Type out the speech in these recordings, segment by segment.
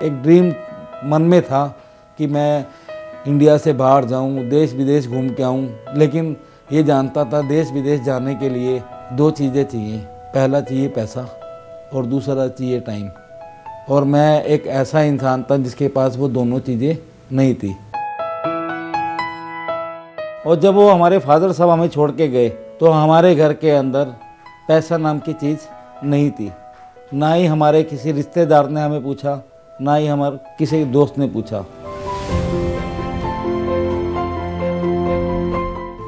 एक ड्रीम मन में था कि मैं इंडिया से बाहर जाऊं, देश विदेश घूम के आऊं, लेकिन ये जानता था देश विदेश जाने के लिए दो चीज़ें चाहिए। पहला चाहिए पैसा और दूसरा चाहिए टाइम। और मैं एक ऐसा इंसान था जिसके पास वो दोनों चीज़ें नहीं थी। और जब वो हमारे फादर साहब हमें छोड़ के गए तो हमारे घर के अंदर पैसा नाम की चीज़ नहीं थी। ना ही हमारे किसी रिश्तेदार ने हमें पूछा, ना ही हमारे किसी दोस्त ने पूछा।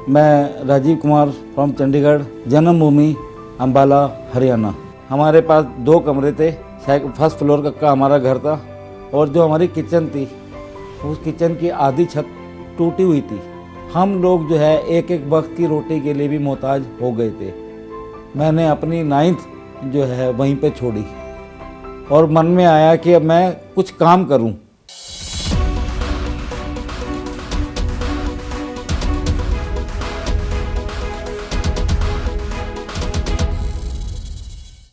मैं राजीव कुमार फ्रॉम चंडीगढ़, जन्मभूमि अंबाला, हरियाणा। हमारे पास 2 कमरे थे। फर्स्ट फ्लोर का हमारा घर था और जो हमारी किचन थी उस किचन की आधी छत टूटी हुई थी। हम लोग जो है एक एक वक्त की रोटी के लिए भी मोहताज हो गए थे। मैंने अपनी 9th जो है वहीं पे छोड़ी और मन में आया कि अब मैं कुछ काम करूं।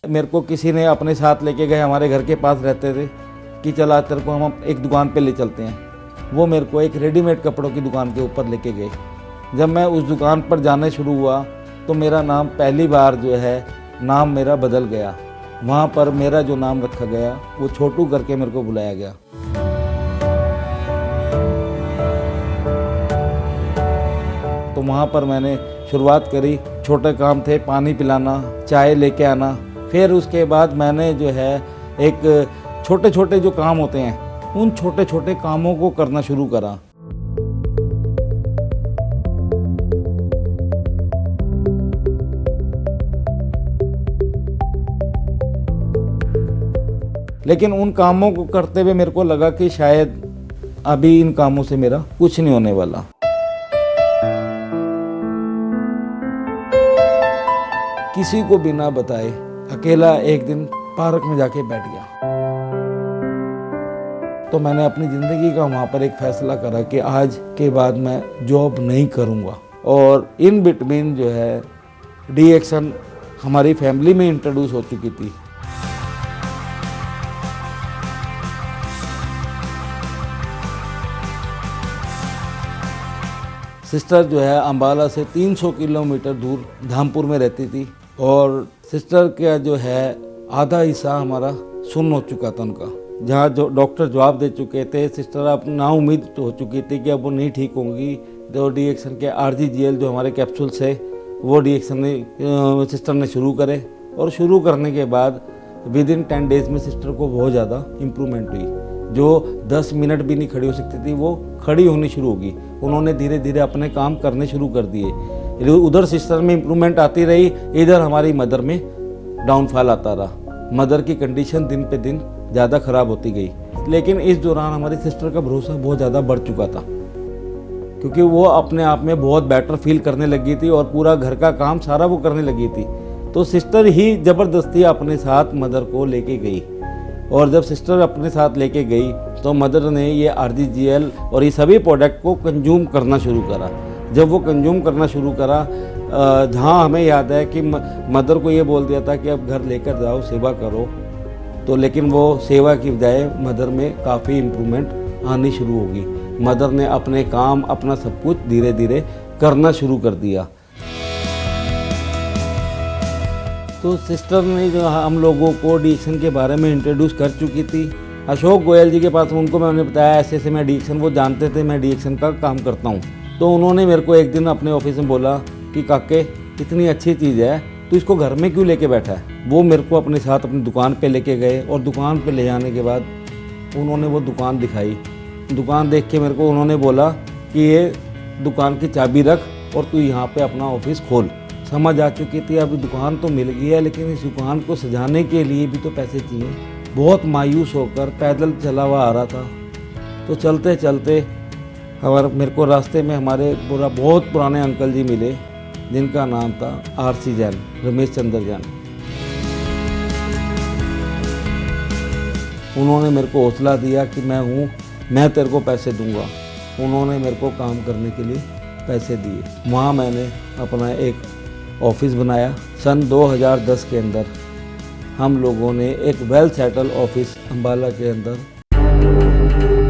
मेरे को किसी ने अपने साथ लेके गए, हमारे घर के पास रहते थे, कि चला तेरे को हम एक दुकान पे ले चलते हैं। वो मेरे को एक रेडीमेड कपड़ों की दुकान के ऊपर लेके गए। जब मैं उस दुकान पर जाने शुरू हुआ तो मेरा नाम पहली बार जो है नाम मेरा बदल गया। वहाँ पर मेरा जो नाम रखा गया वो छोटू करके मेरे को बुलाया गया। तो वहाँ पर मैंने शुरुआत करी। छोटे काम थे, पानी पिलाना, चाय लेके आना। फिर उसके बाद मैंने जो है एक छोटे छोटे जो काम होते हैं उन छोटे छोटे कामों को करना शुरू करा। लेकिन उन कामों को करते हुए मेरे को लगा कि शायद अभी इन कामों से मेरा कुछ नहीं होने वाला। किसी को बिना बताए अकेला एक दिन पार्क में जाके बैठ गया। तो मैंने अपनी ज़िंदगी का वहाँ पर एक फ़ैसला करा कि आज के बाद मैं जॉब नहीं करूँगा। और इन बिटवीन जो है डी-एक्शन हमारी फैमिली में इंट्रोड्यूस हो चुकी थी। सिस्टर जो है अंबाला से 300 किलोमीटर दूर धामपुर में रहती थी और सिस्टर का जो है आधा हिस्सा हमारा सुन्न हो चुका था उनका। जहाँ जो डॉक्टर जवाब दे चुके थे, सिस्टर अब नाउम्मीद हो चुकी थी कि अब वो नहीं ठीक होंगी। तो डी-एक्शन के RGGL जो हमारे कैप्सूल्स है वो डी-एक्शन ने सिस्टर ने शुरू करे और शुरू करने के बाद विदिन 10 डेज़ में सिस्टर को बहुत ज़्यादा इम्प्रूवमेंट हुई। जो 10 मिनट भी नहीं खड़ी हो सकती थी वो खड़ी होनी शुरू होगी। उन्होंने धीरे धीरे अपने काम करने शुरू कर दिए। उधर सिस्टर में इम्प्रूवमेंट आती रही, इधर हमारी मदर में डाउनफॉल आता रहा। मदर की कंडीशन दिन पे दिन ज़्यादा ख़राब होती गई। लेकिन इस दौरान हमारी सिस्टर का भरोसा बहुत ज़्यादा बढ़ चुका था क्योंकि वो अपने आप में बहुत बेटर फील करने लगी थी और पूरा घर का काम सारा वो करने लगी थी। तो सिस्टर ही ज़बरदस्ती अपने साथ मदर को लेके गई और जब सिस्टर अपने साथ लेके गई तो मदर ने ये RGGL और ये सभी प्रोडक्ट को कंज्यूम करना शुरू करा। जब वो कंज्यूम करना शुरू करा, जहाँ हमें याद है कि मदर को ये बोल दिया था कि अब घर लेकर जाओ, सेवा करो। तो लेकिन वो सेवा की बजाय मदर में काफ़ी इम्प्रूवमेंट आनी शुरू होगी। मदर ने अपने काम, अपना सब कुछ धीरे धीरे करना शुरू कर दिया। तो सिस्टर ने जो हम लोगों को डी-एक्शन के बारे में इंट्रोड्यूस कर चुकी थी। अशोक गोयल जी के पास उनको मैंने बताया ऐसे ऐसे मैं डी-एक्शन, वो जानते थे मैं डी-एक्शन का काम करता हूँ। तो उन्होंने मेरे को एक दिन अपने ऑफिस में बोला कि काके इतनी अच्छी चीज़ है तो इसको घर में क्यों लेके बैठा है। वो मेरे को अपने साथ अपनी दुकान पे लेके गए और दुकान पे ले जाने के बाद उन्होंने वो दुकान दिखाई। दुकान देख के मेरे को उन्होंने बोला कि ये दुकान की चाबी रख और तू यहाँ पे अपना ऑफिस खोल। समझ आ चुकी थी अभी दुकान तो मिल गई है लेकिन इस दुकान को सजाने के लिए भी तो पैसे चाहिए। बहुत मायूस होकर पैदल चला हुआ आ रहा था। तो चलते चलते मेरे को रास्ते में हमारे बहुत पुराने अंकल जी मिले जिनका नाम था RC जैन, रमेश चंद्र जैन। उन्होंने मेरे को हौसला दिया कि मैं हूँ, मैं तेरे को पैसे दूंगा। उन्होंने मेरे को काम करने के लिए पैसे दिए। वहाँ मैंने अपना एक ऑफिस बनाया। सन 2010 के अंदर हम लोगों ने एक वेल सेटल ऑफिस अंबाला के अंदर है।